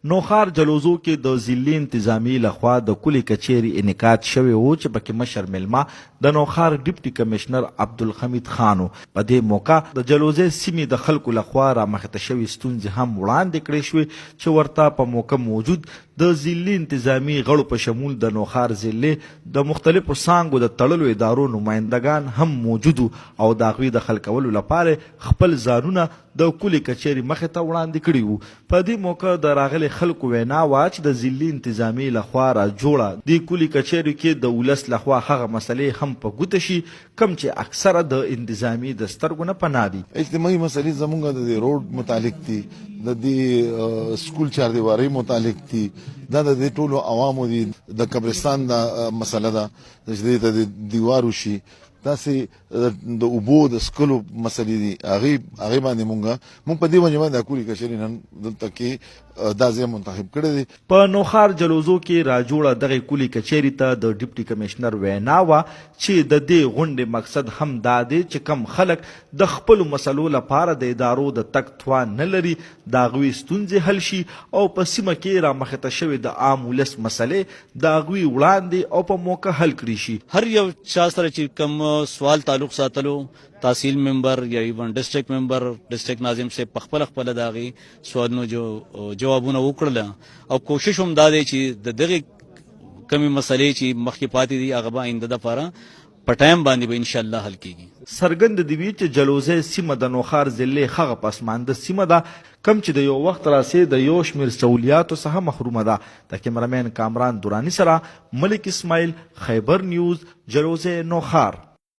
نوخار جلوزو کې د ضلعي انتظامی لخوا د کلي کچېري انعقاد شوی و چې پکې مشر میلمه د نوخار ډیپټي کمشنر عبدالحمید خان و. په دې موقع د جلوزې سیمې د خلکو لخوا رامخته شوي ستونزې هم وړاندې کړې شوې چې ورته په موقع موجود د ضلعي انتظامی غړو په شمول د نوخار ضلع د مختلفو څانګو د تړلو ادارو نمایندګان هم موجود او د هغوی د حل کولو لپاره خپل ځانونه د کلي کچېري مخې ته وړاندې کړي وو. په دې موقع د راغلي خلکو وینا وه چې د ضلعي انتظامي لخوا راجوړه د کلي کچېرو کې د ولس لخوا هغه مسلې هم په ګوته شي کوم چې اکثره د انتظامي د سترګو نه پناه دي. اجتماعي مسلې زمونږ د روډ متعلق دي، د دې سکول چاردیوارۍ متعلق دي، دا د دې ټولو عوامو دي. د قبرستان دا مسله ده چې د دیوار وشي، داسې د اوبو د سکلو مسلې دي، هغې باندې مونږ په دې باندې باندې د کلي کچېري نن دلته کې دا ځای منتخب کړی دی. په نوخار جلوزو کې راجوړه دغه کلي کچېري ته د ډیپټي کمشنر وینا وه چې د دې غونډې مقصد هم دا دی چې کم خلک د خپلو مسلو لپاره د ادارو د تګ توان نه لري د هغوی ستونزې حل شي او په سیمه کې رامخته شوې د عام ولس مسلې د هغوی وړاندې او په موقع حل کړي شي. هر یو چا سره چې کم سوال تعلق ساتلو، تحصیل ممبر یا ایون ډسټریکټ ممبر ډسټریکټ ناظم سے په خپل د هغې سوالونو جوابونه وکړله او کوشش هم دا دی چې د دغې کمې مسلې چې مخکې پاتې دي هغه به آینده دپاره په ټایم باندې به انشاءالله حل کیږي. څرګند دي وي چې جلوزې سیمه د نوخار ضلع هغه پسمانده سیمه ده کم چې د یو وخت راسې د یو شمېر سهولیاتو څخه محرومه ده. د کیمرامین کامران دورانی سره ملک اسماعیل، خیبر نیوز، جلوزې نوخار.